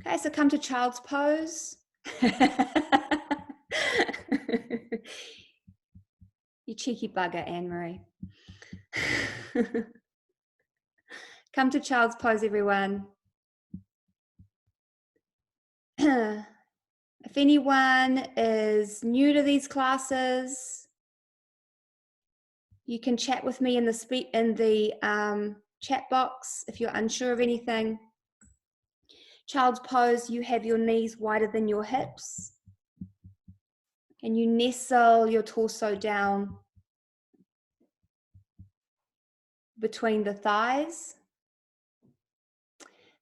Okay, so come to child's pose. You cheeky bugger, Anne-Marie. Come to child's pose, everyone. If anyone is new to these classes, you can chat with me in the chat box if you're unsure of anything. Child's pose, you have your knees wider than your hips, and you nestle your torso down between the thighs.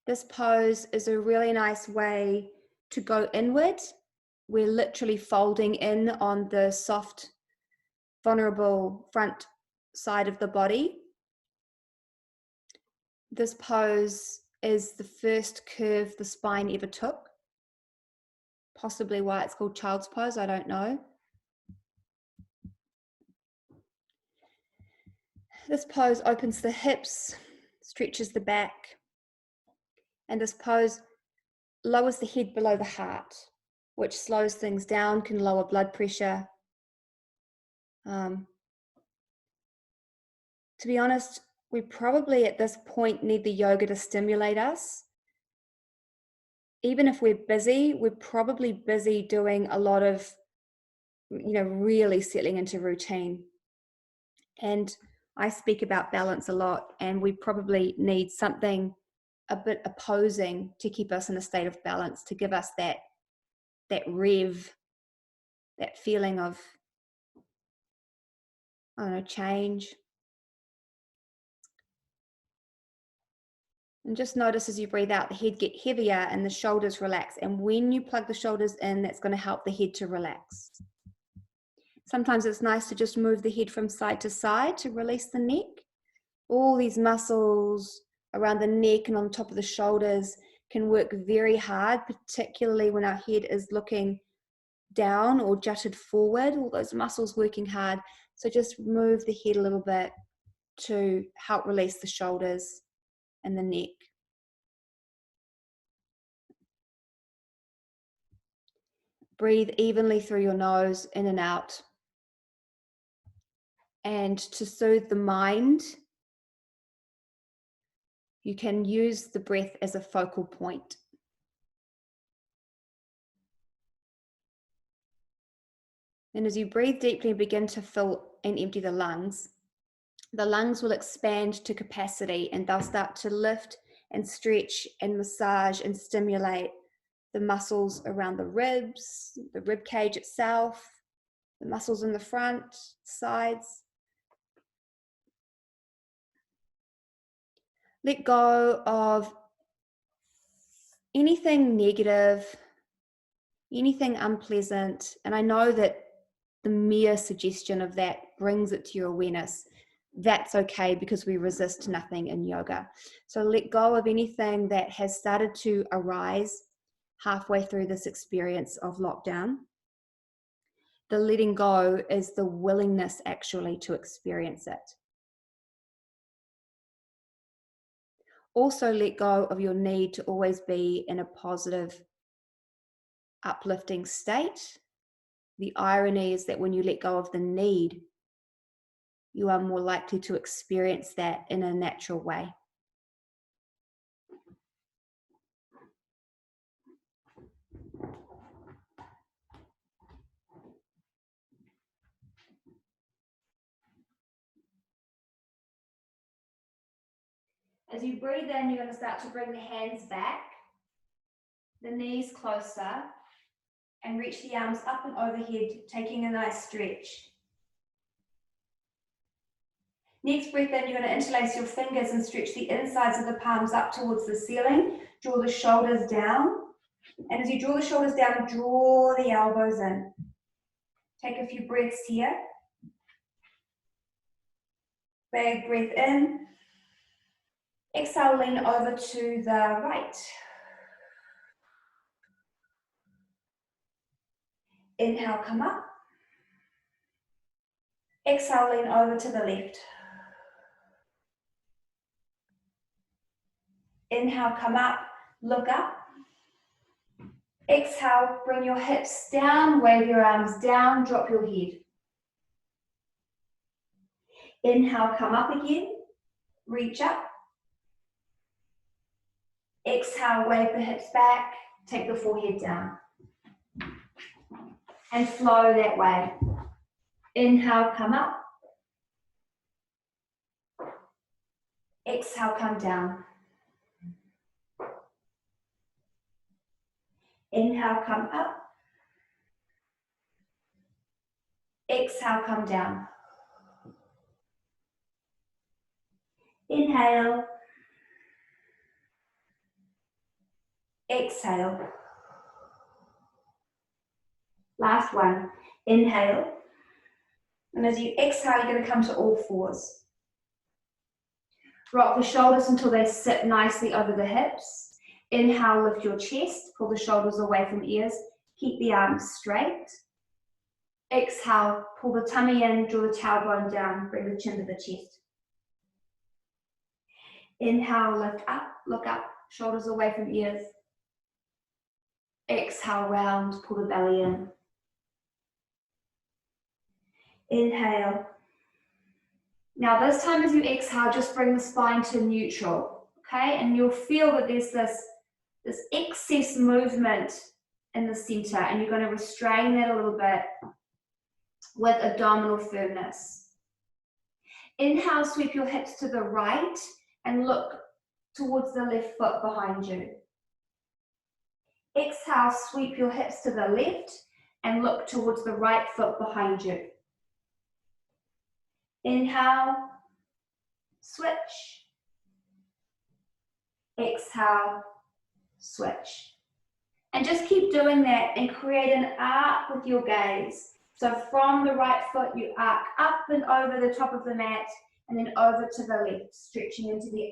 This pose is a really nice way to go inward. We're literally folding in on the soft, vulnerable front side of the body. This pose is the first curve the spine ever took. Possibly why it's called child's pose, I don't know. This pose opens the hips, stretches the back, and this pose lowers the head below the heart, which slows things down, can lower blood pressure. To be honest, we probably at this point need the yoga to stimulate us. Even if we're busy, we're probably busy doing a lot of, really settling into routine. And I speak about balance a lot, and we probably need something a bit opposing to keep us in a state of balance, to give us that rev, that feeling of, change. And just notice as you breathe out, the head get heavier and the shoulders relax. And when you plug the shoulders in, that's going to help the head to relax. Sometimes it's nice to just move the head from side to side to release the neck. All these muscles around the neck and on top of the shoulders can work very hard, particularly when our head is looking down or jutted forward, all those muscles working hard. So just move the head a little bit to help release the shoulders and the neck. Breathe evenly through your nose, in and out. And to soothe the mind, you can use the breath as a focal point. And as you breathe deeply and begin to fill and empty the lungs will expand to capacity, and they'll start to lift and stretch and massage and stimulate the muscles around the ribs, the rib cage itself, the muscles in the front, sides. Let go of anything negative, anything unpleasant. And I know that the mere suggestion of that brings it to your awareness. That's okay, because we resist nothing in yoga. So let go of anything that has started to arise halfway through this experience of lockdown. The letting go is the willingness actually to experience it. Also let go of your need to always be in a positive, uplifting state. The irony is that when you let go of the need, you are more likely to experience that in a natural way. As you breathe in, you're going to start to bring the hands back, the knees closer, and reach the arms up and overhead, taking a nice stretch. Next breath in, you're going to interlace your fingers and stretch the insides of the palms up towards the ceiling. Draw the shoulders down. And as you draw the shoulders down, draw the elbows in. Take a few breaths here. Big breath in. Exhale, lean over to the right. Inhale, come up. Exhale, lean over to the left. Inhale, come up, look up. Exhale, bring your hips down, wave your arms down, drop your head. Inhale, come up again, reach up. Exhale, wave the hips back, take the forehead down. And flow that way. Inhale, come up. Exhale, come down. Inhale, come up. Exhale, come down. Inhale. Exhale. Last one. Inhale. And as you exhale, you're going to come to all fours. Rock the shoulders until they sit nicely over the hips. Inhale, lift your chest, pull the shoulders away from ears. Keep the arms straight. Exhale, pull the tummy in, draw the tailbone down, bring the chin to the chest. Inhale, lift up, look up, shoulders away from ears. Exhale, round, pull the belly in. Inhale. Now this time as you exhale, just bring the spine to neutral, okay? And you'll feel that there's this excess movement in the center, and you're going to restrain that a little bit with abdominal firmness. Inhale, sweep your hips to the right and look towards the left foot behind you. Exhale, sweep your hips to the left and look towards the right foot behind you. Inhale, switch. Exhale, switch. And just keep doing that and create an arc with your gaze. So from the right foot, you arc up and over the top of the mat and then over to the left, stretching into the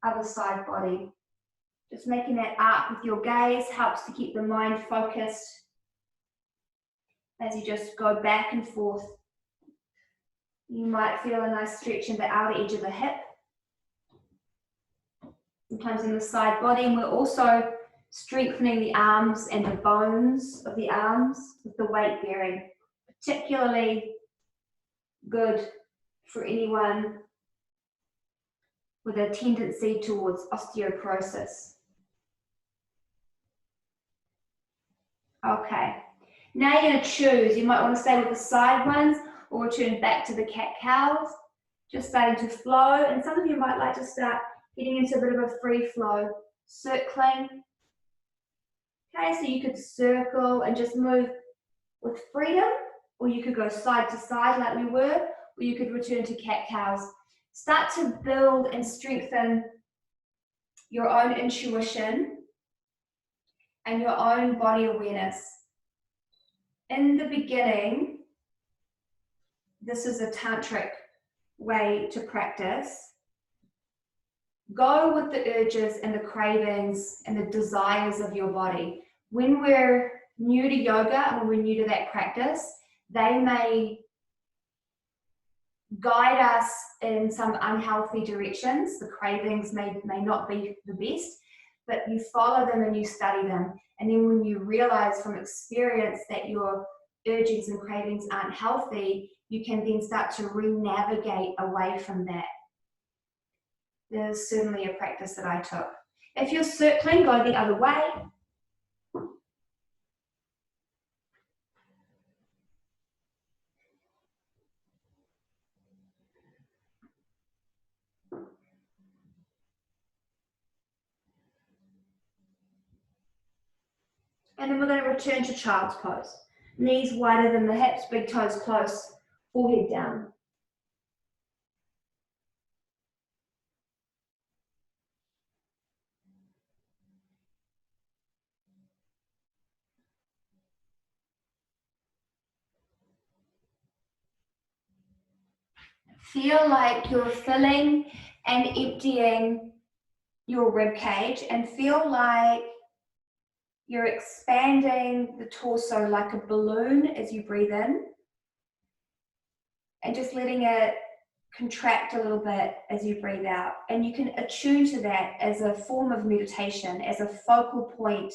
other side body. Just making that arc with your gaze helps to keep the mind focused as you just go back and forth. You might feel a nice stretch in the outer edge of the hip, sometimes in the side body, and we're also strengthening the arms and the bones of the arms with the weight bearing. Particularly good for anyone with a tendency towards osteoporosis. Okay, now you're going to choose. You might want to stay with the side ones or return back to the cat-cows, just starting to flow. And some of you might like to start getting into a bit of a free flow, circling. Okay, so you could circle and just move with freedom, or you could go side to side like we were, or you could return to cat-cows. Start to build and strengthen your own intuition and your own body awareness. In the beginning, this is a tantric way to practice. Go with the urges and the cravings and the desires of your body. When we're new to yoga and when we're new to that practice, they may guide us in some unhealthy directions. The cravings may not be the best, but you follow them and you study them. And then when you realize from experience that your urgings and cravings aren't healthy, you can then start to re-navigate away from that. There's certainly a practice that I took. If you're circling, go the other way. And then we're going to return to child's pose. Knees wider than the hips, big toes close, forehead down. Feel like you're filling and emptying your rib cage, and feel like you're expanding the torso like a balloon as you breathe in, and just letting it contract a little bit as you breathe out. And you can attune to that as a form of meditation, as a focal point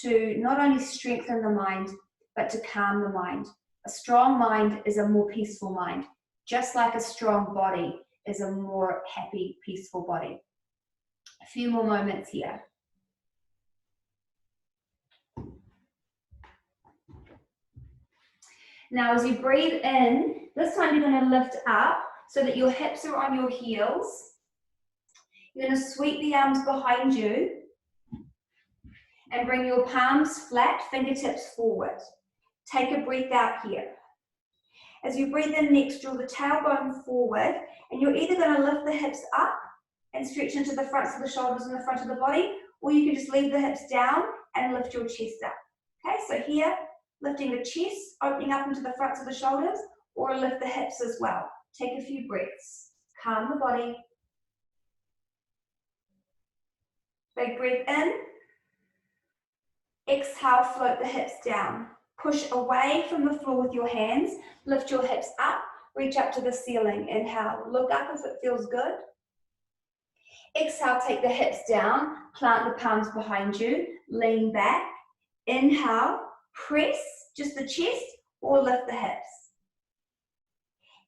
to not only strengthen the mind, but to calm the mind. A strong mind is a more peaceful mind, just like a strong body is a more happy, peaceful body. A few more moments here. Now, as you breathe in, this time you're going to lift up so that your hips are on your heels. You're going to sweep the arms behind you and bring your palms flat, fingertips forward. Take a breath out here. As you breathe in next, draw the tailbone forward, and you're either going to lift the hips up and stretch into the fronts of the shoulders and the front of the body, or you can just leave the hips down and lift your chest up. Okay, so here, lifting the chest, opening up into the fronts of the shoulders, or lift the hips as well. Take a few breaths. Calm the body. Big breath in. Exhale, float the hips down. Push away from the floor with your hands. Lift your hips up. Reach up to the ceiling. Inhale. Look up if it feels good. Exhale, take the hips down. Plant the palms behind you. Lean back. Inhale. Press just the chest or lift the hips.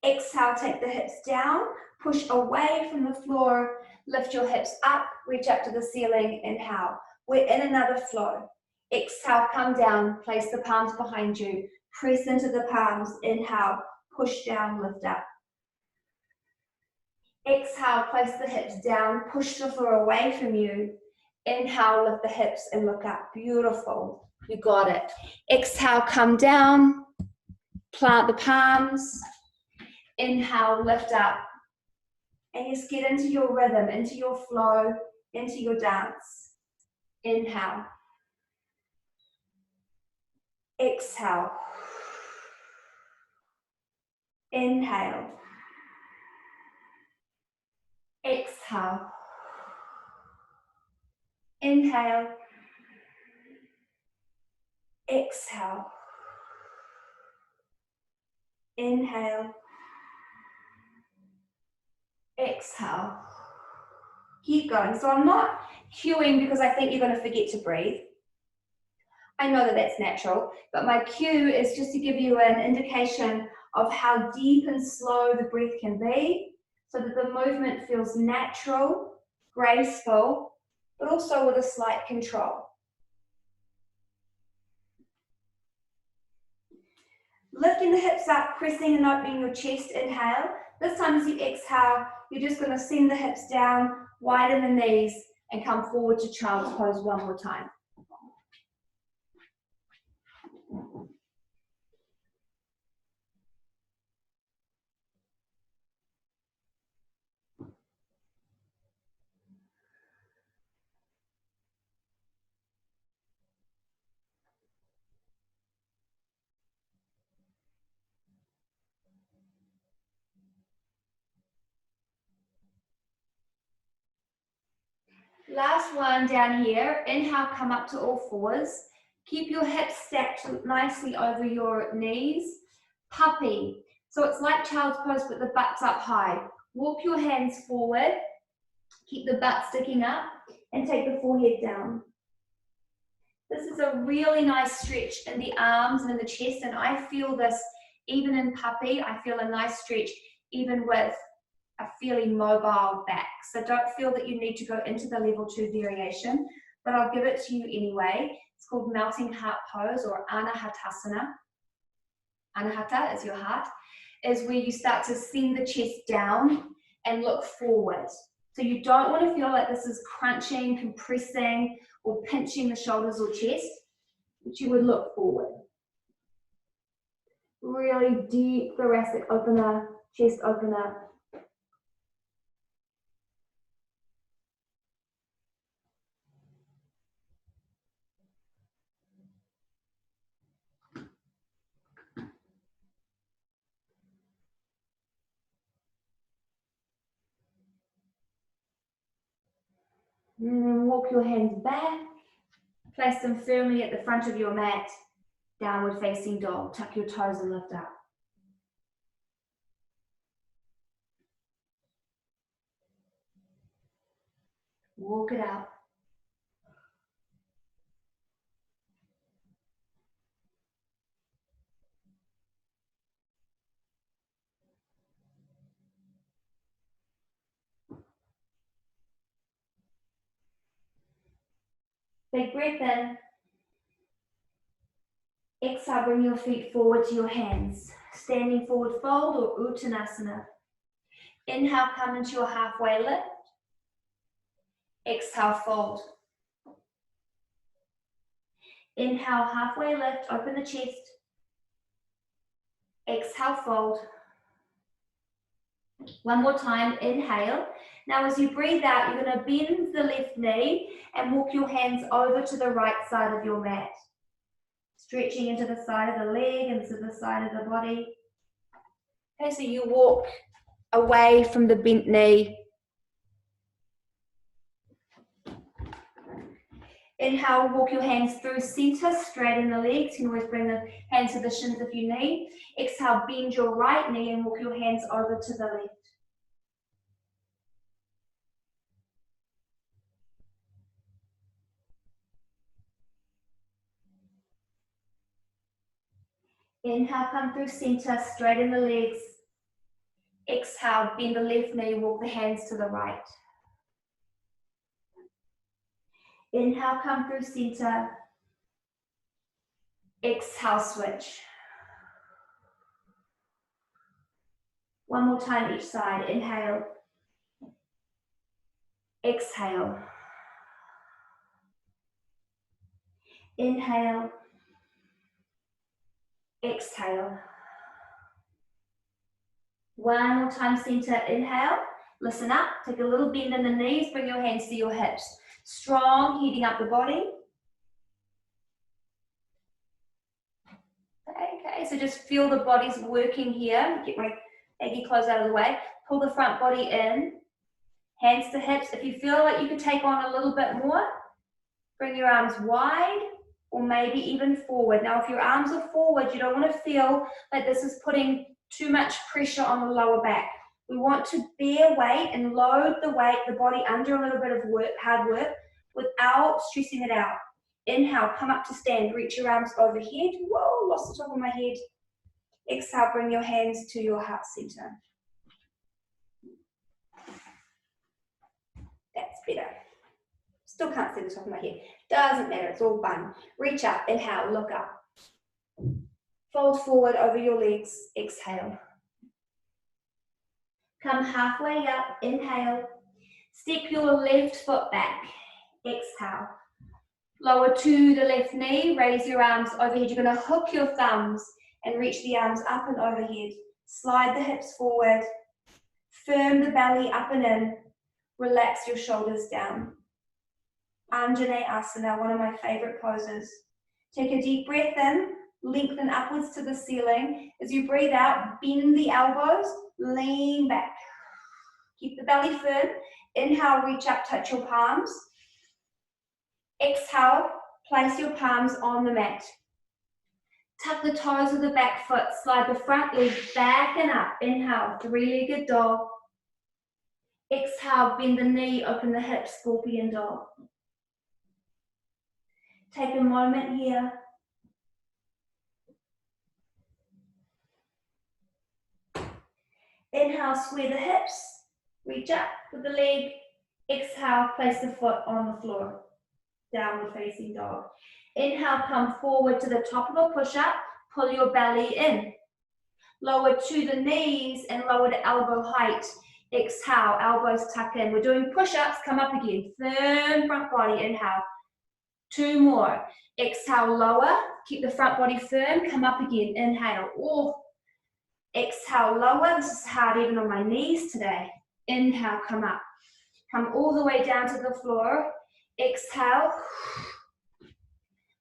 Exhale, take the hips down. Push away from the floor. Lift your hips up. Reach up to the ceiling. Inhale. We're in another flow. Exhale, come down, place the palms behind you, press into the palms, inhale, push down, lift up. Exhale, place the hips down, push the floor away from you. Inhale, lift the hips and look up. Beautiful, you got it. Exhale, come down, plant the palms. Inhale, lift up. And just get into your rhythm, into your flow, into your dance. Inhale. Exhale. Inhale. Exhale. Inhale. Exhale. Inhale. Exhale. Keep going. So I'm not cueing because I think you're going to forget to breathe. I know that that's natural, but my cue is just to give you an indication of how deep and slow the breath can be, so that the movement feels natural, graceful, but also with a slight control. Lifting the hips up, pressing and opening your chest, inhale. This time as you exhale, you're just going to send the hips down, widen the knees, and come forward to child's pose one more time. Last one down here. Inhale, come up to all fours. Keep your hips stacked nicely over your knees. Puppy. So it's like child's pose, but the butt's up high. Walk your hands forward. Keep the butt sticking up and take the forehead down. This is a really nice stretch in the arms and in the chest, and I feel this even in puppy. I feel a nice stretch even with a fairly mobile back. So don't feel that you need to go into the level 2 variation, but I'll give it to you anyway. It's called melting heart pose or anahatasana. Anahata is your heart, is where you start to send the chest down and look forward. So you don't want to feel like this is crunching, compressing, or pinching the shoulders or chest, but you would look forward. Really deep thoracic opener, chest opener. And then walk your hands back, place them firmly at the front of your mat, downward facing dog. Tuck your toes and lift up. Walk it out. Big breath in. Exhale, bring your feet forward to your hands. Standing forward fold or Uttanasana. Inhale, come into your halfway lift. Exhale, fold. Inhale, halfway lift, open the chest. Exhale, fold. One more time, inhale. Now as you breathe out, you're going to bend the left knee and walk your hands over to the right side of your mat. Stretching into the side of the leg, into the side of the body. Okay, so you walk away from the bent knee. Inhale, walk your hands through center, straighten the legs. You can always bring the hands to the shins if you need. Exhale, bend your right knee and walk your hands over to the left. Inhale, come through center, straighten the legs. Exhale, bend the left knee, walk the hands to the right. Inhale, come through center. Exhale, switch. One more time each side. Inhale. Exhale. Inhale. Exhale. One more time, center. Inhale. Listen up. Take a little bend in the knees. Bring your hands to your hips. Strong, heating up the body. Okay, so just feel the body's working here. Get my baggy clothes out of the way. Pull the front body in. Hands to hips. If you feel like you could take on a little bit more, bring your arms wide or maybe even forward. Now, if your arms are forward, you don't want to feel like this is putting too much pressure on the lower back. We want to bear weight and load the body under a little bit of work, hard work, without stressing it out. Inhale, come up to stand. Reach your arms overhead. Whoa, lost the top of my head. Exhale, bring your hands to your heart center. That's better. Still can't see the top of my head. Doesn't matter, it's all fun. Reach up, inhale, look up. Fold forward over your legs, exhale. Come halfway up, inhale. Step your left foot back, exhale. Lower to the left knee, raise your arms overhead. You're going to hook your thumbs and reach the arms up and overhead. Slide the hips forward. Firm the belly up and in. Relax your shoulders down. Anjaneyasana, one of my favorite poses. Take a deep breath in, lengthen upwards to the ceiling. As you breathe out, bend the elbows, lean back. Keep the belly firm. Inhale, reach up, touch your palms. Exhale, place your palms on the mat. Tuck the toes of the back foot, slide the front leg back and up. Inhale, three-legged dog. Exhale, bend the knee, open the hips, scorpion dog. Take a moment here. Inhale, square the hips, reach up with the leg. Exhale, place the foot on the floor. Downward facing dog. Inhale, come forward to the top of a push-up, pull your belly in. Lower to the knees and lower to elbow height. Exhale, elbows tuck in. We're doing push-ups, come up again. Firm front body, inhale. Two more. Exhale, lower. Keep the front body firm, come up again. Inhale. Oh. Exhale, lower. This is hard even on my knees today. Inhale, come up. Come all the way down to the floor. Exhale.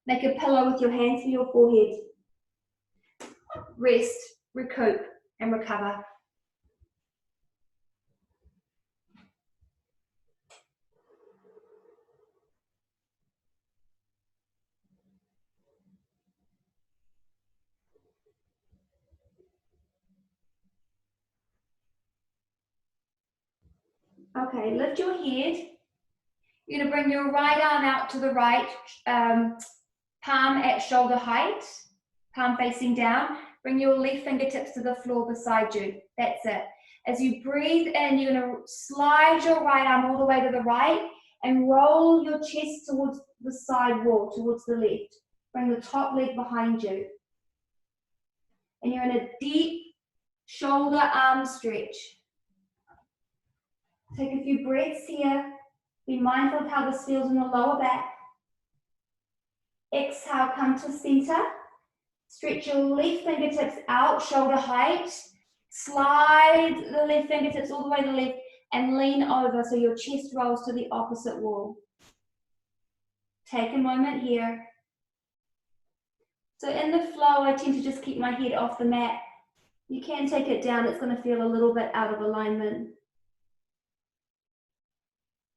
Make a pillow with your hands to your forehead. Rest, recoup, and recover. Okay, lift your head. You're going to bring your right arm out to the right, palm at shoulder height, palm facing down. Bring your left fingertips to the floor beside you. That's it. As you breathe in, you're going to slide your right arm all the way to the right and roll your chest towards the side wall, towards the left. Bring the top leg behind you. And you're in a deep shoulder arm stretch. Take a few breaths here. Be mindful of how this feels in the lower back. Exhale, come to center. Stretch your left fingertips out, shoulder height. Slide the left fingertips all the way to the left and lean over so your chest rolls to the opposite wall. Take a moment here. So in the flow, I tend to just keep my head off the mat. You can take it down, it's going to feel a little bit out of alignment.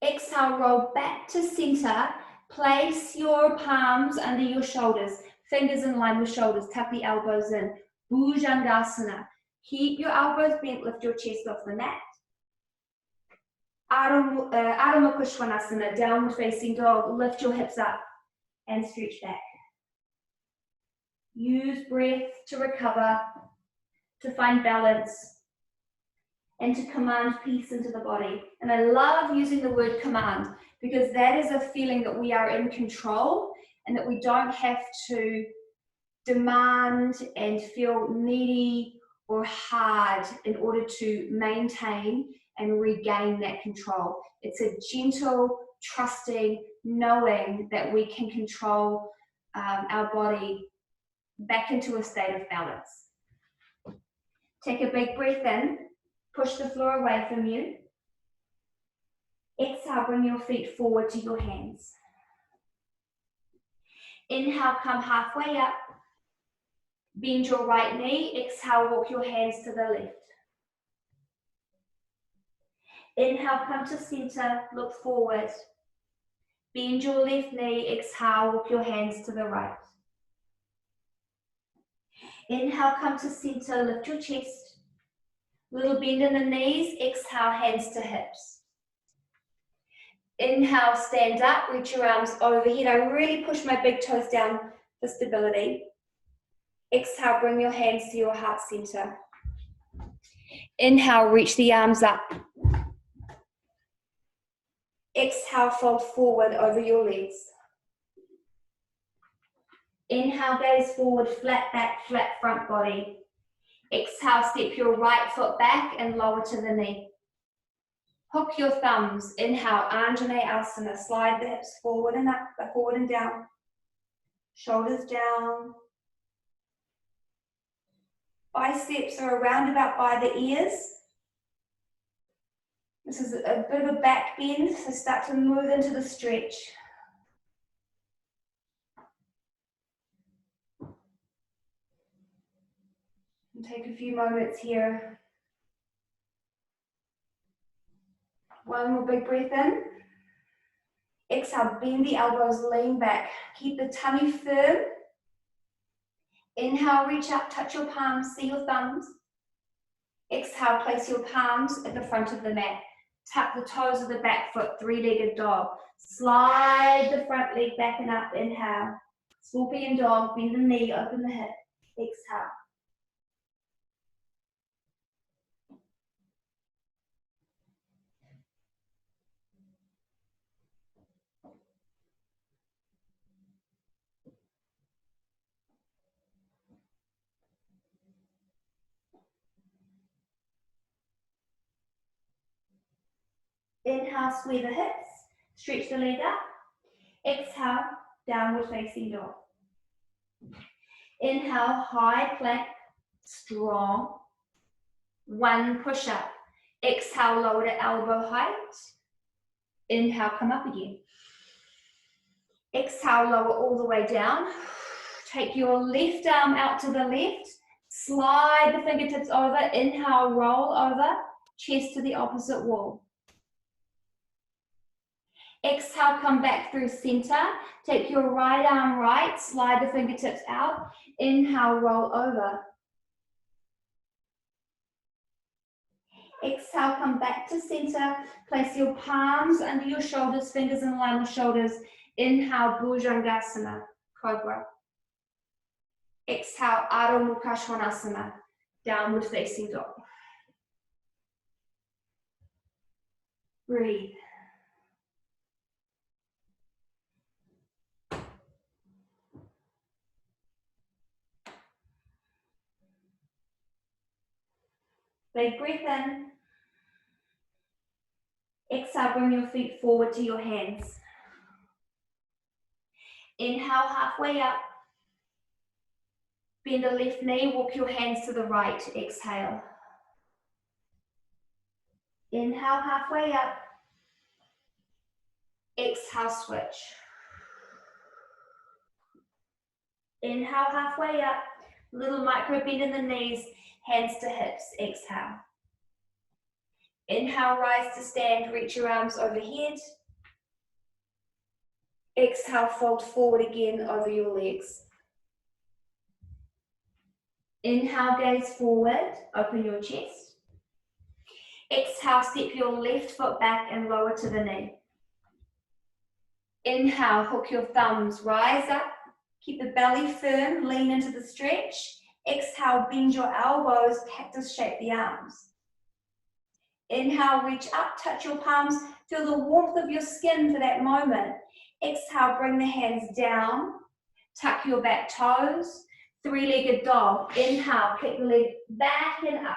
Exhale, roll back to center. Place your palms under your shoulders, fingers in line with shoulders, tuck the elbows in. Bhujangasana. Keep your elbows bent, lift your chest off the mat. Adho Mukha Svanasana, downward facing dog. Lift your hips up and stretch back. Use breath to recover, to find balance, and to command peace into the body. And I love using the word command because that is a feeling that we are in control and that we don't have to demand and feel needy or hard in order to maintain and regain that control. It's a gentle, trusting, knowing that we can control our body back into a state of balance. Take a big breath in, push the floor away from you. Exhale, bring your feet forward to your hands. Inhale, come halfway up. Bend your right knee. Exhale, walk your hands to the left. Inhale, come to center, look forward. Bend your left knee. Exhale, walk your hands to the right. Inhale, come to center, lift your chest. Little bend in the knees. Exhale, hands to hips. Inhale, stand up, reach your arms overhead. I really push my big toes down for stability. Exhale, bring your hands to your heart center. Inhale, reach the arms up. Exhale, fold forward over your legs. Inhale, gaze forward, flat back, flat front body. Exhale, step your right foot back and lower to the knee. Hook your thumbs. Inhale, Anjaneyasana. Slide the hips forward and up, forward and down. Shoulders down. Biceps are around about by the ears. This is a bit of a back bend, so start to move into the stretch. And take a few moments here. One more big breath in. Exhale, bend the elbows, lean back. Keep the tummy firm. Inhale, reach up, touch your palms, see your thumbs. Exhale, place your palms at the front of the mat. Tuck the toes of the back foot, three-legged dog. Slide the front leg back and up, inhale. Scorpion dog, bend the knee, open the hip. Exhale. Inhale, square the hips, stretch the leg up. Exhale, downward facing dog. Inhale, high plank, strong. One push up. Exhale, lower to elbow height. Inhale, come up again. Exhale, lower all the way down. Take your left arm out to the left. Slide the fingertips over. Inhale, roll over. Chest to the opposite wall. Exhale, come back through center. Take your right arm right, slide the fingertips out. Inhale, roll over. Exhale, come back to center. Place your palms under your shoulders, fingers in line with shoulders. Inhale, Bhujangasana, Cobra. Exhale, Adho Mukha Svanasana, downward facing dog. Breathe. Big breath in. Exhale, bring your feet forward to your hands. Inhale, halfway up. Bend the left knee, walk your hands to the right. Exhale. Inhale, halfway up. Exhale, switch. Inhale, halfway up. Little micro bend in the knees, hands to hips. Exhale. Inhale, rise to stand, reach your arms overhead. Exhale, fold forward again over your legs. Inhale, gaze forward, open your chest. Exhale, step your left foot back and lower to the knee. Inhale, hook your thumbs, rise up, keep the belly firm, lean into the stretch. Exhale, bend your elbows, cactus shape the arms. Inhale, reach up, touch your palms, feel the warmth of your skin for that moment. Exhale, bring the hands down, tuck your back toes, three-legged dog. Inhale, kick the leg back and up.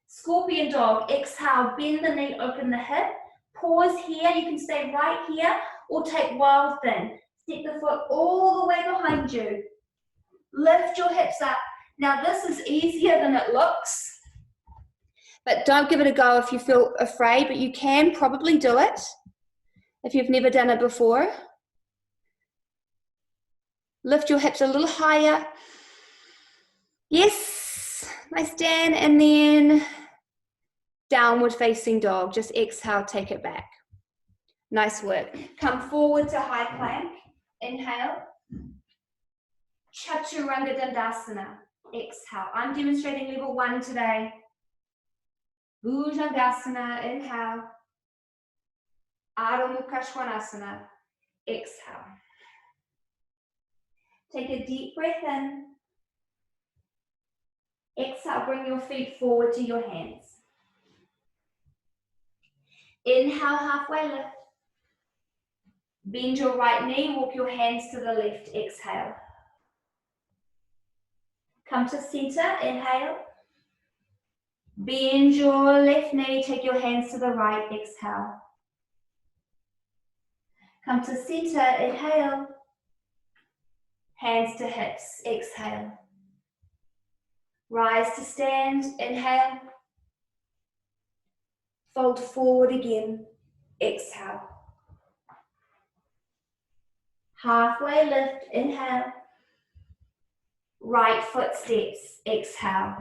Scorpion dog, exhale, bend the knee, open the hip. Pause here, you can stay right here or take wild thing. Step the foot all the way behind you. Lift your hips up. Now this is easier than it looks, but don't give it a go if you feel afraid, but you can probably do it if you've never done it before. Lift your hips a little higher. Yes, nice Dan, and then downward facing dog. Just exhale, take it back. Nice work. Come forward to high plank. Inhale. Chaturanga Dandasana. Exhale. I'm demonstrating level 1 today. Bhujangasana. Inhale. Adho Mukha Svanasana. Exhale. Take a deep breath in. Exhale, bring your feet forward to your hands. Inhale, halfway lift. Bend your right knee, walk your hands to the left. Exhale. Come to center, inhale. Bend your left knee, take your hands to the right. Exhale. Come to center, inhale. Hands to hips, exhale. Rise to stand, inhale. Fold forward again, exhale. Halfway lift, inhale. Right foot steps, exhale.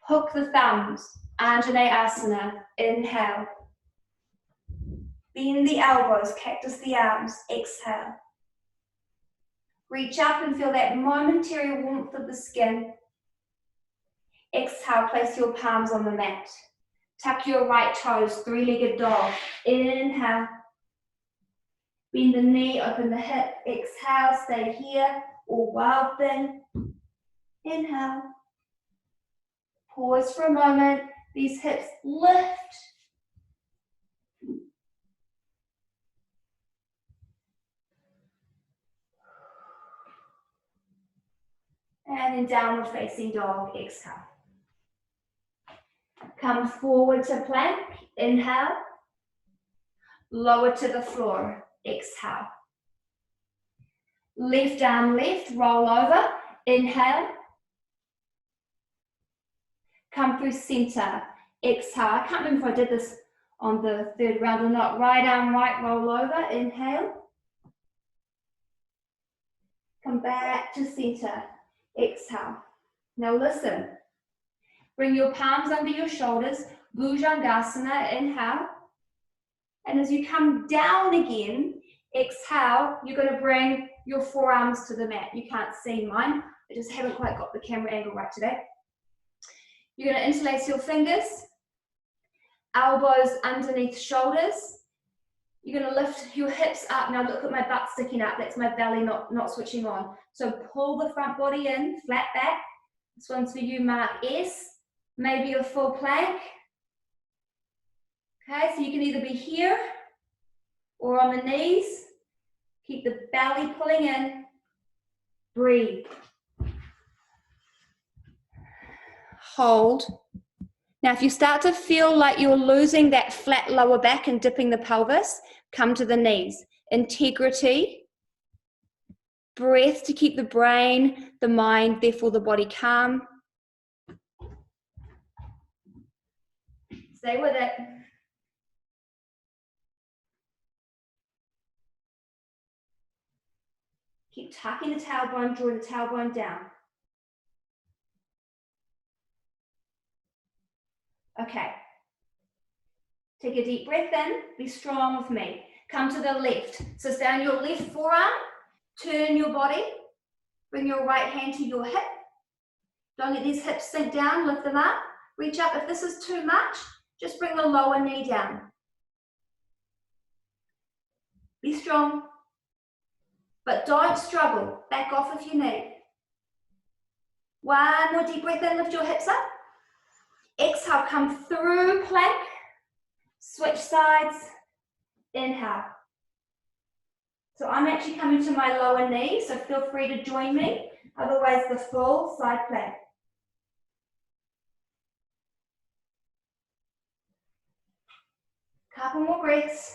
Hook the thumbs, Anjaneyasana, inhale. Bend the elbows, cactus the arms, exhale. Reach up and feel that momentary warmth of the skin. Exhale, place your palms on the mat. Tuck your right toes, three-legged dog. Inhale. Bend the knee, open the hip. Exhale, stay here, or wild thing. Inhale. Pause for a moment. These hips lift. And in downward facing dog, exhale. Come forward to plank, inhale. Lower to the floor, exhale. Left arm left, roll over, inhale. Come through center, exhale. I can't remember if I did this on the third round or not. Right arm right, roll over, inhale. Come back to center, exhale. Now listen. Bring your palms under your shoulders, Bhujangasana, inhale. And as you come down again, exhale, you're going to bring your forearms to the mat. You can't see mine. I just haven't quite got the camera angle right today. You're going to interlace your fingers, elbows underneath shoulders. You're going to lift your hips up. Now look at my butt sticking up. That's my belly not switching on. So pull the front body in, flat back. This one's for you, Mark S. Maybe a full plank. Okay, so you can either be here or on the knees. Keep the belly pulling in. Breathe. Hold. Now, if you start to feel like you're losing that flat lower back and dipping the pelvis, come to the knees. Integrity, breath to keep the brain, the mind, therefore the body calm. Stay with it. Keep tucking the tailbone, draw the tailbone down. Okay. Take a deep breath in, be strong with me. Come to the left. So stay on your left forearm, turn your body, bring your right hand to your hip. Don't let these hips sink down, lift them up. Reach up. If this is too much, just bring the lower knee down. Be strong, but don't struggle. Back off if you need. One more deep breath in, lift your hips up. Exhale, come through plank. Switch sides. Inhale. So I'm actually coming to my lower knee, so feel free to join me. Otherwise, the full side plank. Couple more breaths.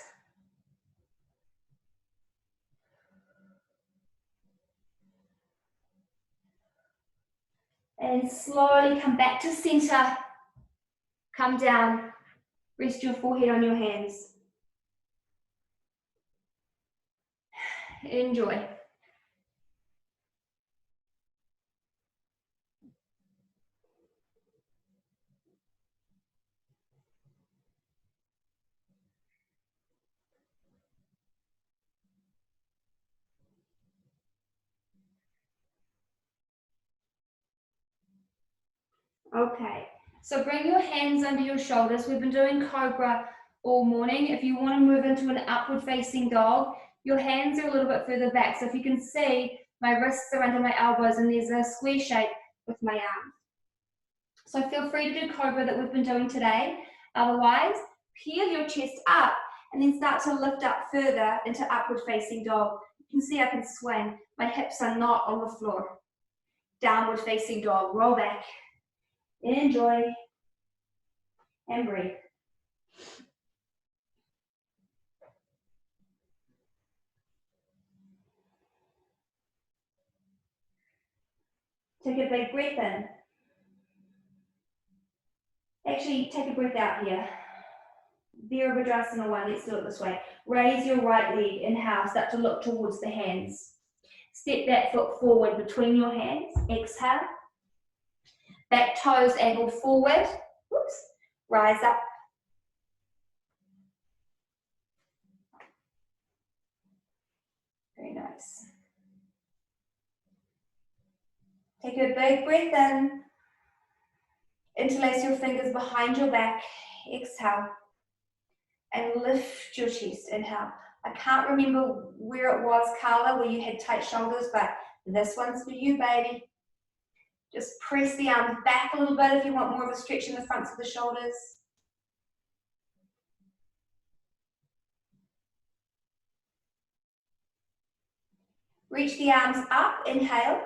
And slowly come back to center. Come down. Rest your forehead on your hands. Enjoy. Okay, so bring your hands under your shoulders. We've been doing Cobra all morning. If you want to move into an upward facing dog, your hands are a little bit further back. So if you can see, my wrists are under my elbows and there's a square shape with my arm. So feel free to do Cobra that we've been doing today. Otherwise, peel your chest up and then start to lift up further into upward facing dog. You can see I can swing. My hips are not on the floor. Downward facing dog, roll back. Enjoy and breathe. Take a big breath in. Actually, take a breath out here. Virabhadrasana 1, let's do it this way. Raise your right leg, inhale, start to look towards the hands. Step that foot forward between your hands, exhale. Back toes angled forward, whoops, rise up. Very nice. Take a big breath in. Interlace your fingers behind your back, exhale. And lift your chest, inhale. I can't remember where it was, Carla, where you had tight shoulders, but this one's for you, baby. Just press the arms back a little bit if you want more of a stretch in the fronts of the shoulders. Reach the arms up, inhale.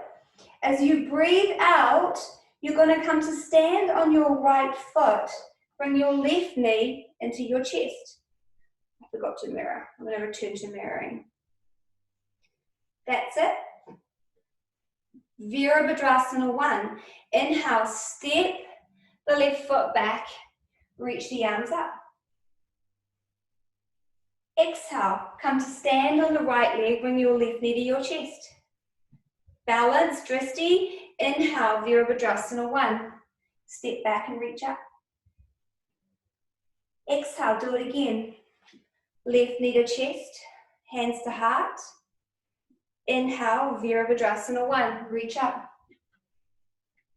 As you breathe out, you're going to come to stand on your right foot. Bring your left knee into your chest. I forgot to mirror. I'm going to return to mirroring. That's it. Virabhadrasana 1. Inhale, step the left foot back, reach the arms up. Exhale, come to stand on the right leg, bring your left knee to your chest. Balance, Drishti. Inhale, Virabhadrasana 1. Step back and reach up. Exhale, do it again. Left knee to chest, hands to heart. Inhale, Virabhadrasana 1. Reach up.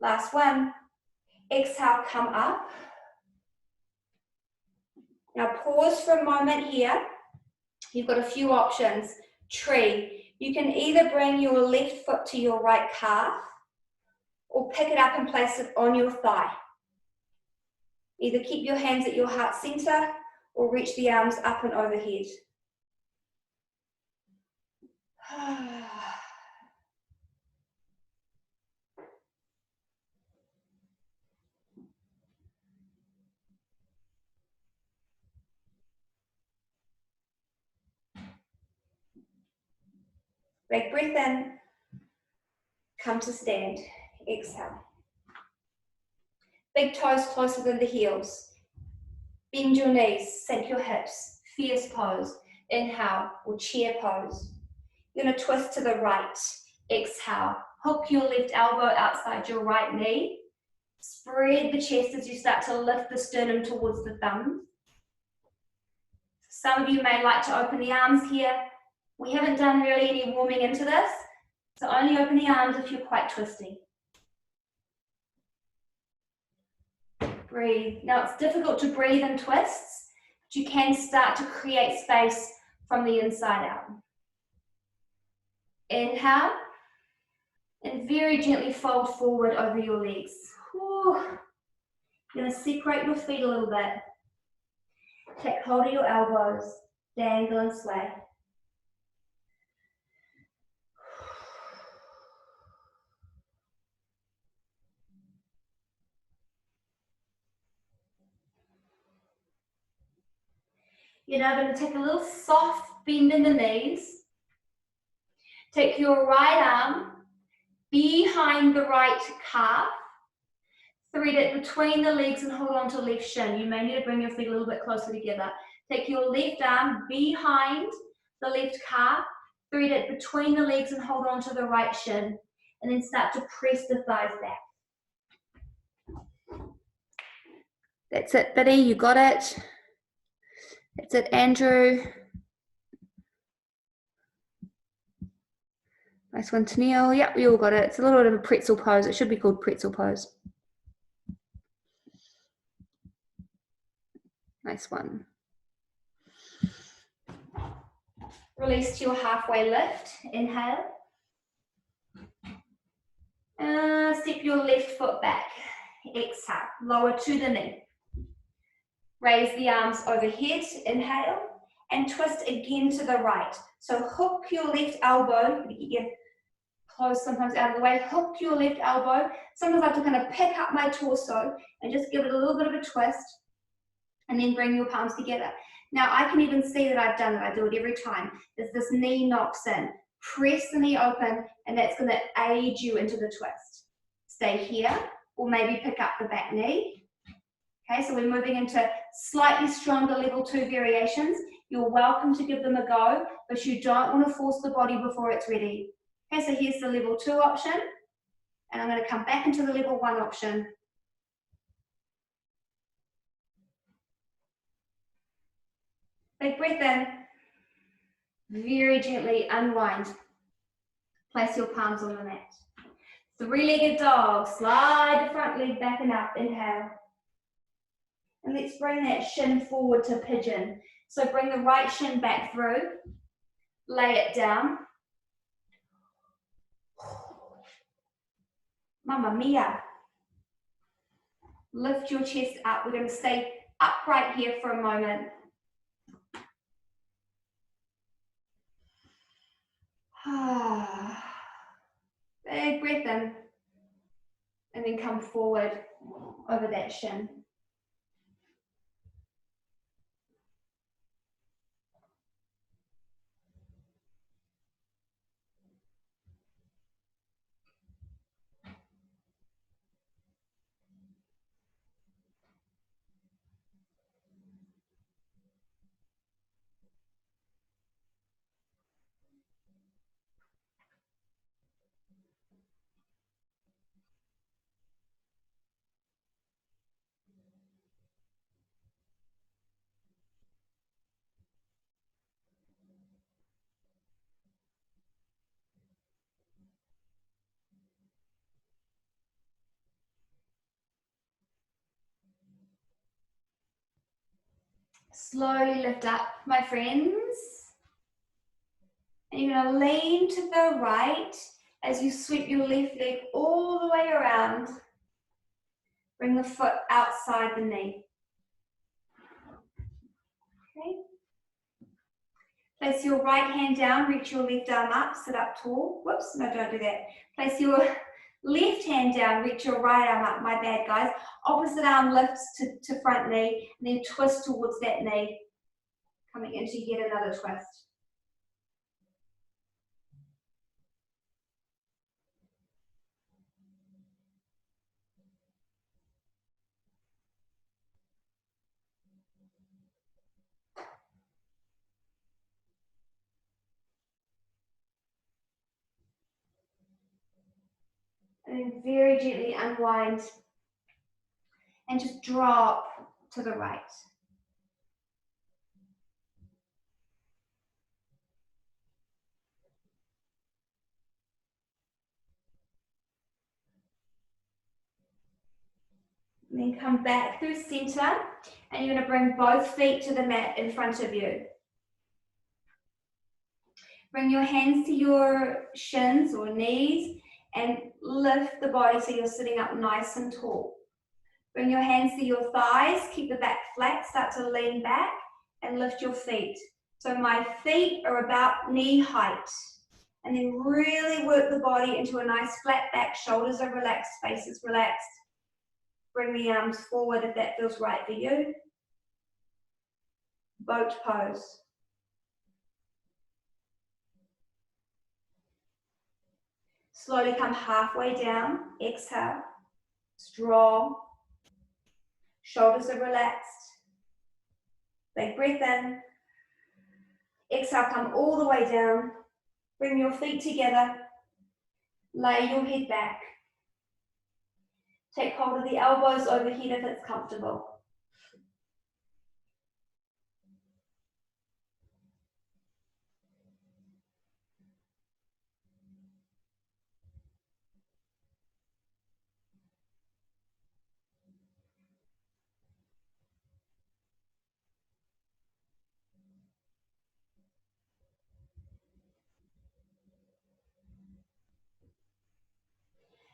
Last one. Exhale, come up. Now pause for a moment here. You've got a few options. Tree. You can either bring your left foot to your right calf or pick it up and place it on your thigh. Either keep your hands at your heart center or reach the arms up and overhead. Big breath in. Come to stand. Exhale. Big toes closer than the heels. Bend your knees, sink your hips. Fierce pose. Inhale, or chair pose. You're going to twist to the right. Exhale. Hook your left elbow outside your right knee. Spread the chest as you start to lift the sternum towards the thumb. Some of you may like to open the arms here. We haven't done really any warming into this, so only open the arms if you're quite twisty. Breathe. Now it's difficult to breathe in twists, but you can start to create space from the inside out. Inhale, and very gently fold forward over your legs. Whew. You're going to separate your feet a little bit. Take hold of your elbows, dangle and sway. You're now going to take a little soft bend in the knees. Take your right arm behind the right calf. Thread it between the legs and hold on to left shin. You may need to bring your feet a little bit closer together. Take your left arm behind the left calf. Thread it between the legs and hold on to the right shin. And then start to press the thighs back. That's it, Biddy. You got it. That's it, Andrew. Nice one, Tennille. Yep, you all got it. It's a little bit of a pretzel pose. It should be called pretzel pose. Nice one. Release to your halfway lift. Inhale. Step your left foot back. Exhale. Lower to the knee. Raise the arms overhead. Inhale. And twist again to the right. So hook your left elbow. Get your clothes sometimes out of the way. Hook your left elbow. Sometimes I have to kind of pick up my torso and just give it a little bit of a twist. And then bring your palms together. Now I can even see that I've done it. I do it every time. As this knee knocks in. Press the knee open, and that's going to aid you into the twist. Stay here, or maybe pick up the back knee. Okay, so we're moving into slightly stronger level 2 variations. You're welcome to give them a go, but you don't want to force the body before it's ready. Okay, so here's the level 2 option, and I'm going to come back into the level 1 option. Big breath in. Very gently unwind. Place your palms on the mat. Three-legged dog. Slide the front leg back and up. Inhale. And let's bring that shin forward to pigeon. So bring the right shin back through. Lay it down. Mamma mia. Lift your chest up. We're going to stay upright here for a moment. Big breath in, and then come forward over that shin. Slowly lift up, my friends. And you're going to lean to the right as you sweep your left leg all the way around. Bring the foot outside the knee. Okay. Place your right hand down, reach your left arm up, sit up tall. Whoops, no, don't do that. Place your left hand down, reach your right arm up. My bad, guys. Opposite arm lifts to front knee, and then twist towards that knee. Coming into yet another twist. And then very gently unwind and just drop to the right. And then come back through center, and you're going to bring both feet to the mat in front of you. Bring your hands to your shins or knees and lift the body so you're sitting up nice and tall. Bring your hands to your thighs, keep the back flat, start to lean back and lift your feet. So my feet are about knee height. And then really work the body into a nice flat back, shoulders are relaxed, face is relaxed. Bring the arms forward if that feels right for you. Boat pose. Slowly come halfway down, exhale, strong. Shoulders are relaxed. Big breath in. Exhale, come all the way down. Bring your feet together. Lay your head back. Take hold of the elbows overhead if it's comfortable.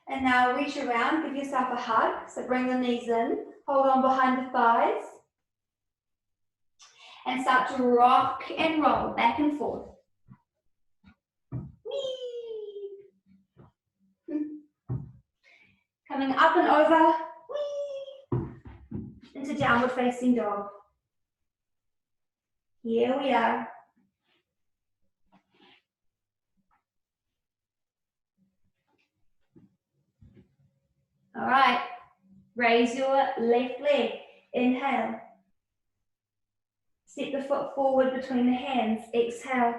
And now reach around, give yourself a hug. So bring the knees in, hold on behind the thighs. And start to rock and roll back and forth. Whee! Coming up and over, whee! Into downward facing dog. Here we are. All right, raise your left leg, inhale. Step the foot forward between the hands, exhale.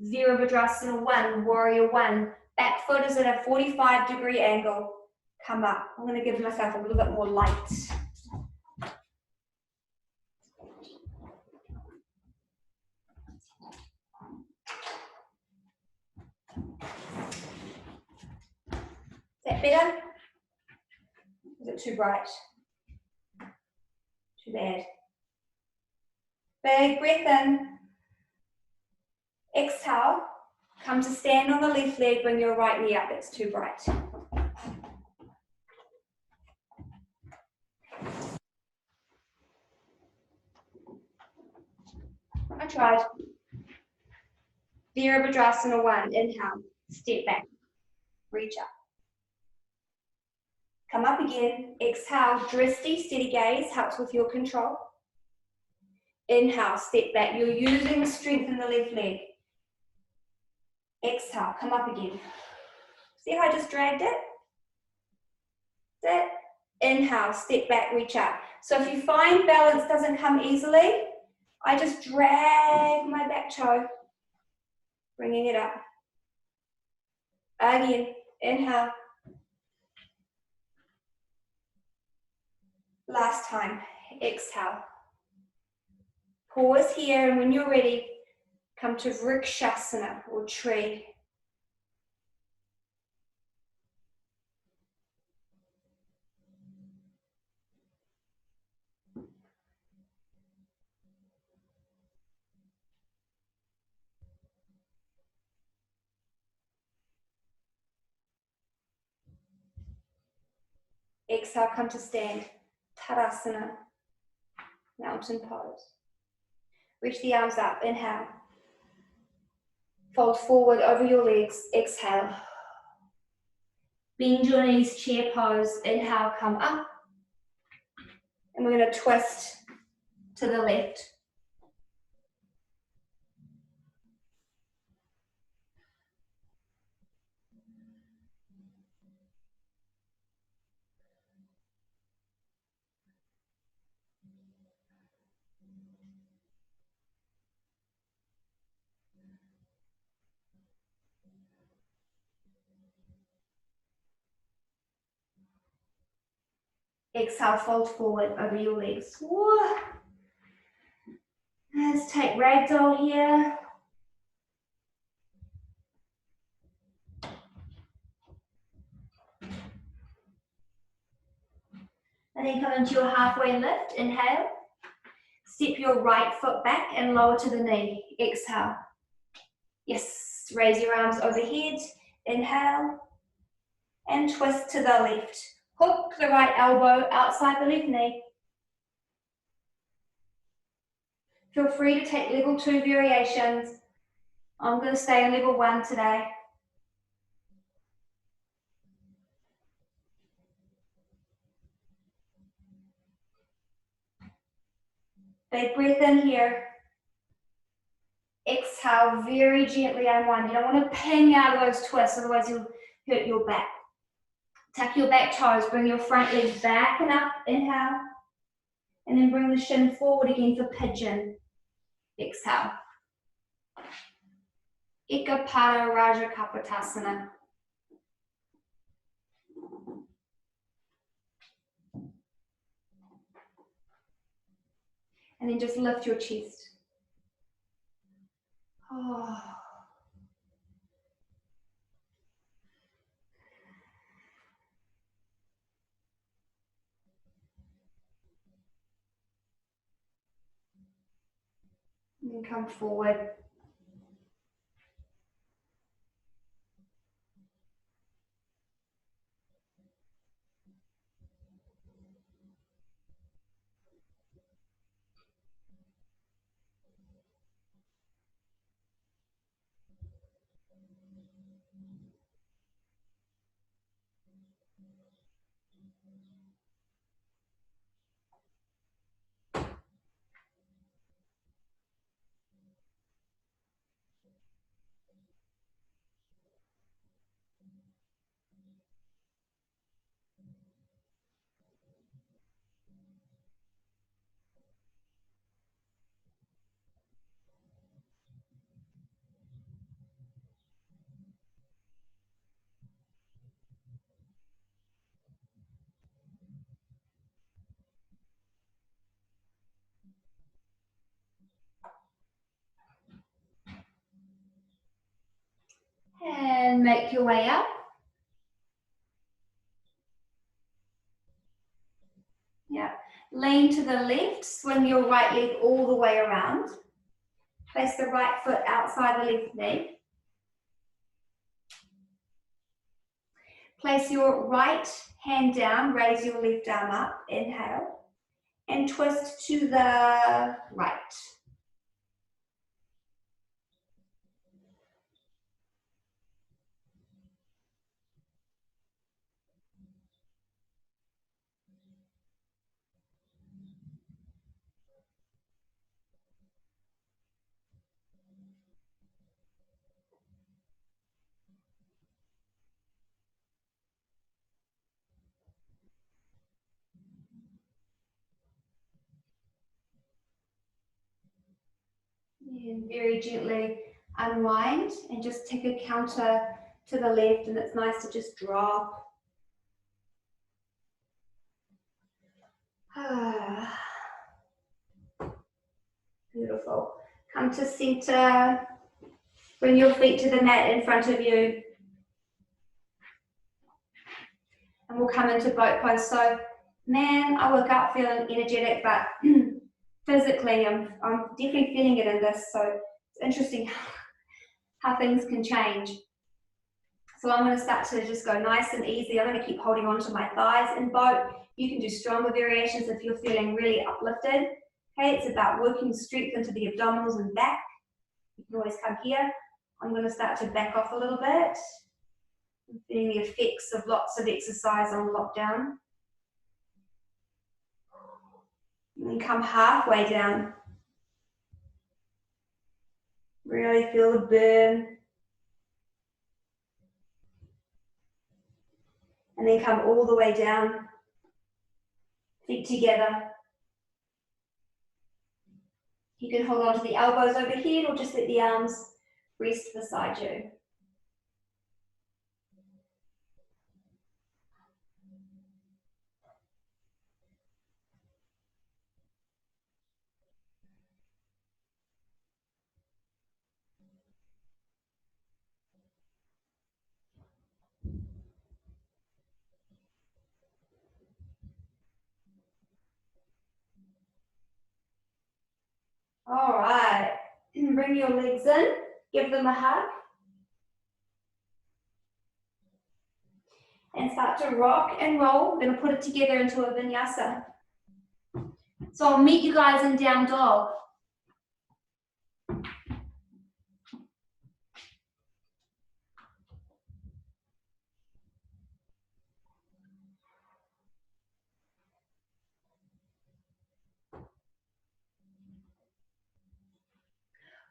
Virabhadrasana 1, warrior 1. Back foot is at a 45-degree angle. Come up. I'm going to give myself a little bit more light. Is that better? Is it too bright? Too bad. Big breath in. Exhale. Come to stand on the left leg, bring your right knee up. It's too bright. I tried. Virabhadrasana 1, inhale. Step back. Reach up. Come up again. Exhale. Drishti, steady gaze, helps with your control. Inhale, step back. You're using the strength in the left leg. Exhale, come up again. See how I just dragged it? That's it. Inhale, step back, reach up. So if you find balance doesn't come easily, I just drag my back toe, bringing it up. Again, inhale. Last time, exhale. Pause here, and when you're ready, come to Vrikshasana or tree. Exhale, come to stand. Tadasana, mountain pose. Reach the arms up, inhale. Fold forward over your legs, exhale. Bend your knees, chair pose, inhale, come up. And we're going to twist to the left. Exhale, fold forward over your legs. Woo. Let's take ragdoll here. And then come into your halfway lift. Inhale. Step your right foot back and lower to the knee. Exhale. Yes, raise your arms overhead. Inhale. And twist to the left. Hook the right elbow outside the left knee. Feel free to take level 2 variations. I'm going to stay on level 1 today. Big breath in here. Exhale, very gently unwind. You don't want to ping out of those twists, otherwise you'll hurt your back. Tuck your back toes, bring your front leg back and up. Inhale. And then bring the shin forward again for pigeon. Exhale. Ekapada Raja Kapotasana. And then just lift your chest. Oh. And then come forward. And make your way up. Yeah. Lean to the left, swing your right leg all the way around. Place the right foot outside the left knee. Place your right hand down, raise your left arm up, inhale, and twist to the right. And very gently unwind and just take a counter to the left, and it's nice to just drop. Beautiful. Come to center. Bring your feet to the mat in front of you. And we'll come into boat pose. So, man, I woke up feeling energetic, but physically, I'm definitely feeling it in this. So it's interesting how things can change. So I'm going to start to just go nice and easy. I'm going to keep holding on to my thighs in boat. You can do stronger variations if you're feeling really uplifted. Okay, it's about working strength into the abdominals and back. You can always come here. I'm going to start to back off a little bit. I'm feeling the effects of lots of exercise on lockdown. And then come halfway down. Really feel the burn. And then come all the way down. Feet together. You can hold on to the elbows overhead or just let the arms rest beside you. right. Bring your legs in, give them a hug. And start to rock and roll. We're going to put it together into a vinyasa. So I'll meet you guys in down dog.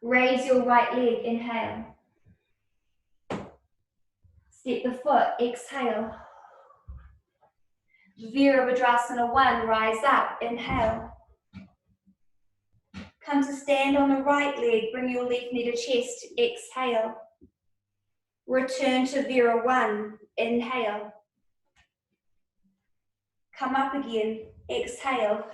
Raise your right leg, inhale. Step the foot, exhale. Virabhadrasana 1, rise up, inhale. Come to stand on the right leg, bring your left knee to chest, exhale. Return to Vira 1, inhale. Come up again, exhale.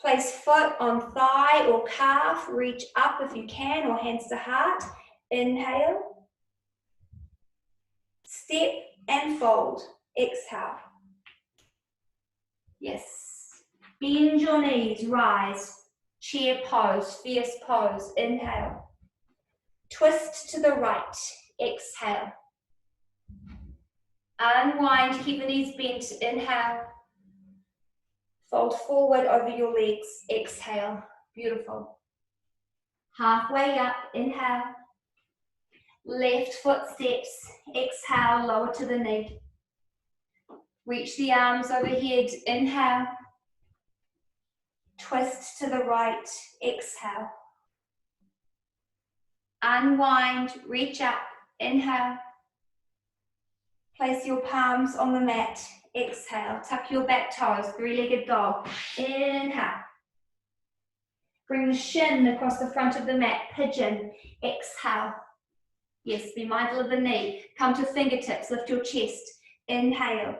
Place foot on thigh or calf, reach up if you can, or hands to heart, inhale. Step and fold, exhale. Yes. Bend your knees, rise. Chair pose, fierce pose, inhale. Twist to the right, exhale. Unwind, keep the knees bent, inhale. Fold forward over your legs, exhale. Beautiful. Halfway up, inhale. Left foot steps, exhale, lower to the knee. Reach the arms overhead, inhale. Twist to the right, exhale. Unwind, reach up, inhale. Place your palms on the mat, exhale. Tuck your back toes, three-legged dog, inhale. Bring the shin across the front of the mat, pigeon, exhale. Yes, be mindful of the knee. Come to fingertips, lift your chest, inhale.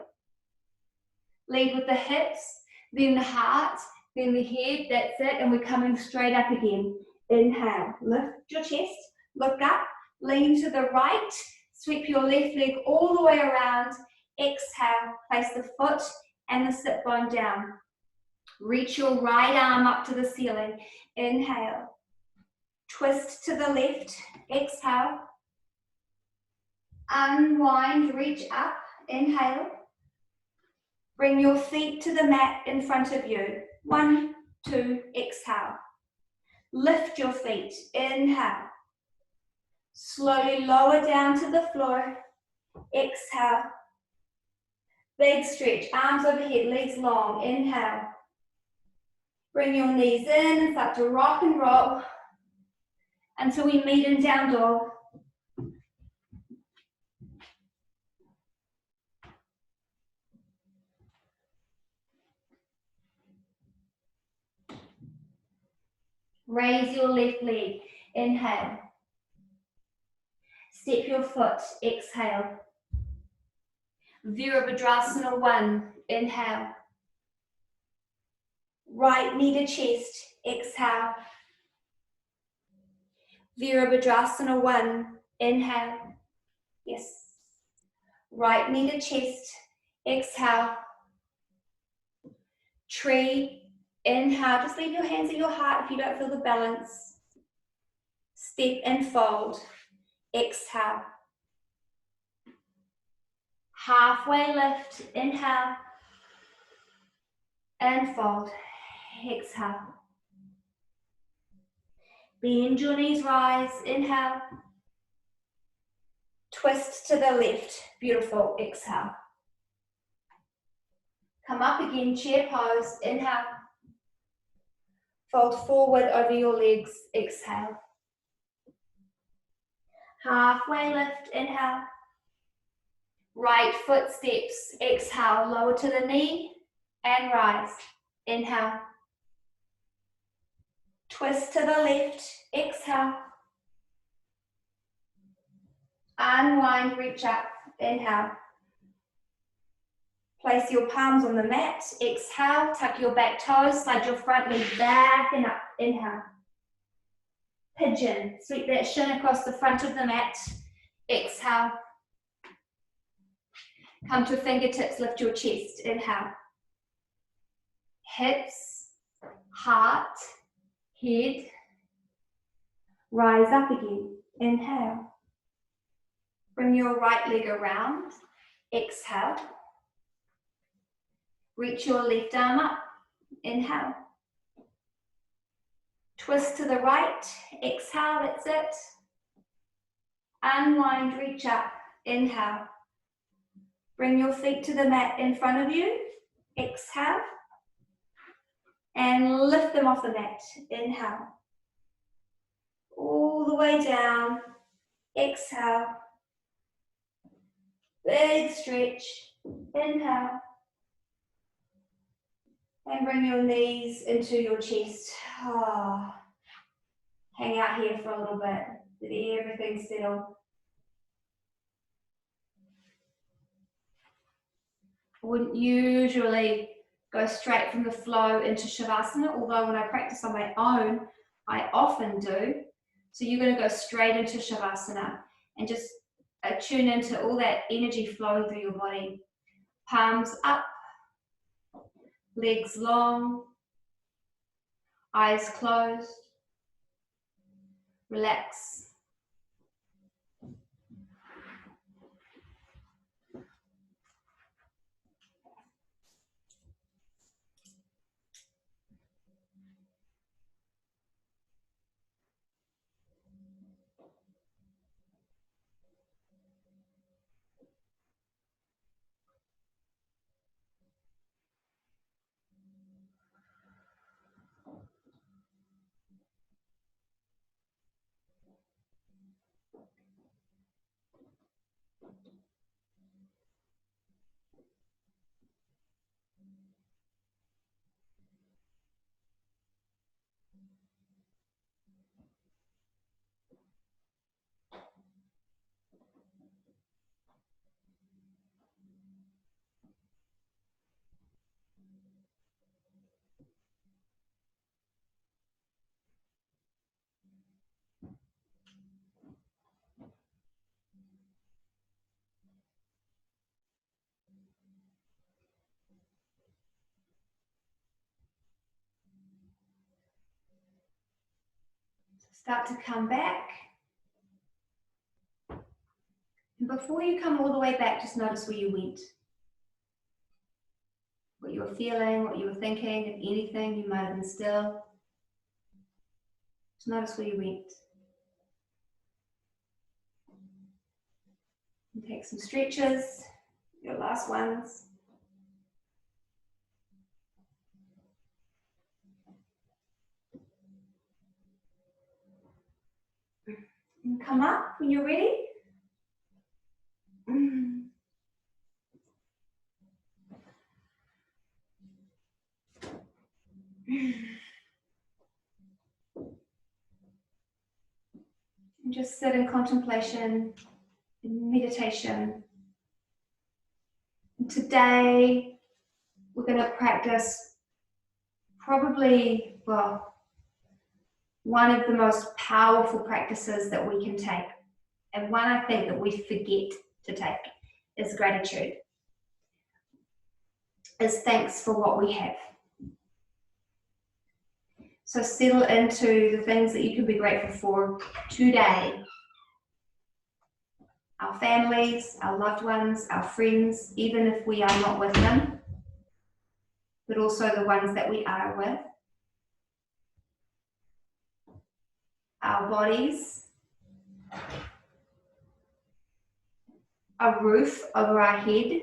Lead with the hips, then the heart, then the head, that's it, and we're coming straight up again. Inhale, lift your chest, look up, lean to the right, sweep your left leg all the way around, exhale, place the foot and the sit bone down. Reach your right arm up to the ceiling, inhale. Twist to the left, exhale. Unwind, reach up, inhale. Bring your feet to the mat in front of you. 1, 2, exhale. Lift your feet, inhale. Slowly lower down to the floor, exhale. Big stretch, arms overhead, legs long, inhale. Bring your knees in and start to rock and roll until we meet in down dog. Raise your left leg, inhale. Step your foot, exhale. Virabhadrasana 1, inhale. Right knee to chest, exhale. Virabhadrasana 1, inhale. Yes. Right knee to chest, exhale. Tree, inhale. Just leave your hands at your heart if you don't feel the balance. Step and fold, exhale. Halfway lift, inhale. And fold, exhale. Bend your knees, rise, inhale. Twist to the left, beautiful, exhale. Come up again, chair pose, inhale. Fold forward over your legs, exhale. Halfway lift, inhale. Right foot steps, exhale, lower to the knee and rise, inhale. Twist to the left, exhale. Unwind, reach up, inhale. Place your palms on the mat, exhale, tuck your back toes, slide your front leg back and up, inhale. Pigeon, sweep that shin across the front of the mat, exhale. Come to fingertips, lift your chest, inhale. Hips, heart, Head, rise up again. Inhale. Bring your right leg around. Exhale. Reach your left arm up. Inhale. Twist to the right. Exhale, that's it. Unwind, reach up. Inhale. Bring your feet to the mat in front of you. Exhale. And lift them off the mat. Inhale. All the way down. Exhale. Big stretch. Inhale. And bring your knees into your chest. Oh. Hang out here for a little bit. Let everything settle. I wouldn't usually go straight from the flow into Shavasana, although when I practice on my own, I often do. So you're going to go straight into Shavasana and just tune into all that energy flowing through your body. Palms up, legs long, eyes closed, relax. Start to come back. And before you come all the way back, just notice where you went. What you were feeling, what you were thinking, if anything, you might have been still. Just notice where you went. And take some stretches, your last ones. And come up when you're ready. And just sit in contemplation, in meditation. And today, we're going to practice probably, well, one of the most powerful practices that we can take, and one I think that we forget to take, is gratitude. Is thanks for what we have. So settle into the things that you can be grateful for today. Our families, our loved ones, our friends, even if we are not with them, but also the ones that we are with. Our bodies, a roof over our head,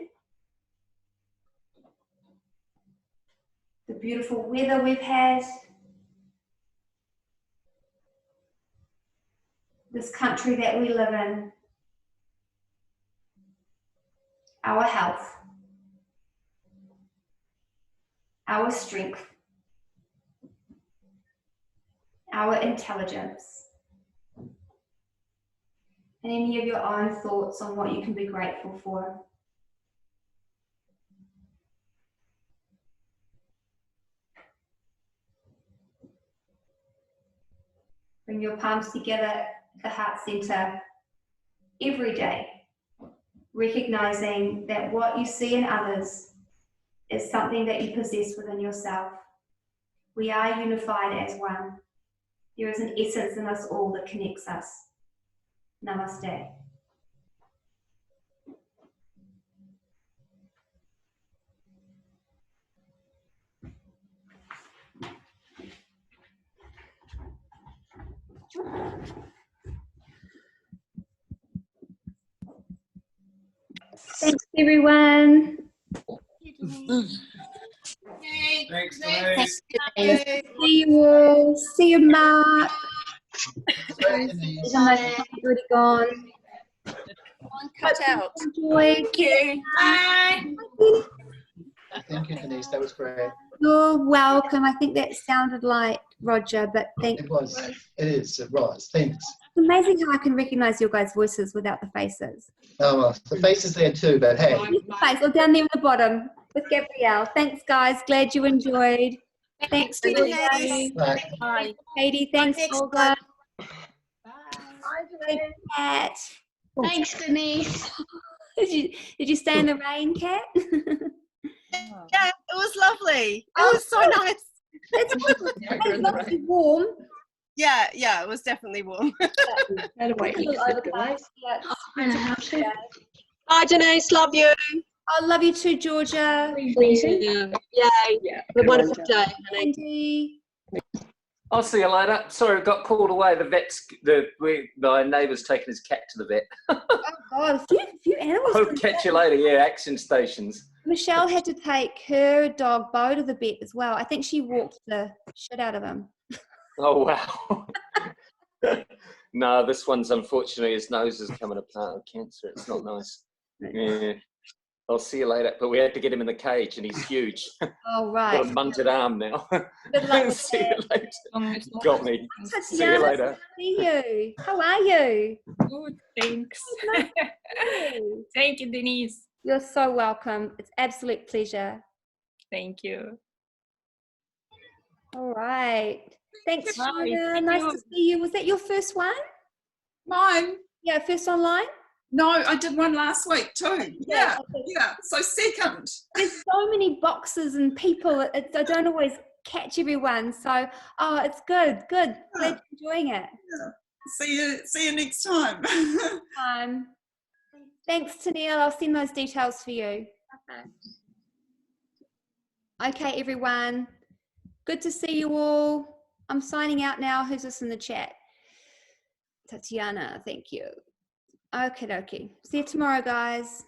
the beautiful weather we've had, this country that we live in, our health, our strength, our intelligence, and any of your own thoughts on what you can be grateful for. Bring your palms together at the heart center every day, recognizing that what you see in others is something that you possess within yourself. We are unified as one. There is an essence in us all that connects us. Namaste. Thanks, everyone. Thanks, Thanks, Denise. Denise. See you all. See you, Mark. Denise. Even though he's already gone. Cut out. Enjoy. Thank you. Bye. Thank you, Denise. That was great. You're welcome. I think that sounded like Roger, but thank It was. It is. It was. Thanks. It's amazing how I can recognize your guys' voices without the faces. Oh, well, the face is there too, but hey. Here's the face, or down there at the bottom with Gabrielle. Thanks, guys. Glad you enjoyed. Thanks, Denise. Bye. Bye. Katie. Thanks, Next Olga. Bye. Thanks, Kat. Thanks, Denise. Did you stay in the rain, Kat? Yeah, it was lovely. It was so nice. It's mostly warm. Yeah, it was definitely warm. It's a little overcast. Yeah. Bye, Denise. Love you. I love you too, Georgia. Yay. Have a wonderful day, honey. Andy. I'll see you later. Sorry, I got called away. My neighbour's taking his cat to the vet. Oh God, a few animals. I'll catch you later. Yeah, action stations. Michelle had to take her dog Bo to the vet as well. I think she walked the shit out of him. Oh wow. No, this one's unfortunately his nose is coming apart with cancer. It's not nice. Yeah. I'll see you later. But we had to get him in the cage, and he's huge. Oh right. Got a munted arm now. Good luck with See that. you later. Got me. See you Tatiana, later. see you. How are you? Good, thanks. Nice to see you. Thank you, Denise. You're so welcome. It's absolute pleasure. Thank you. All right. Thanks, Bye. Shona. Thank Nice you. to see you. Was that your first one? Mine? Yeah, first online? No, I did one last week too. Yeah, Okay. yeah. So second. There's so many boxes and people. I don't always catch everyone. So, it's good. Glad you're enjoying it. Yeah. See you next time. Thanks, Tennille. I'll send those details for you. Okay, everyone. Good to see you all. I'm signing out now. Who's this in the chat? Tatiana, thank you. Okay, dokie. See you tomorrow, guys.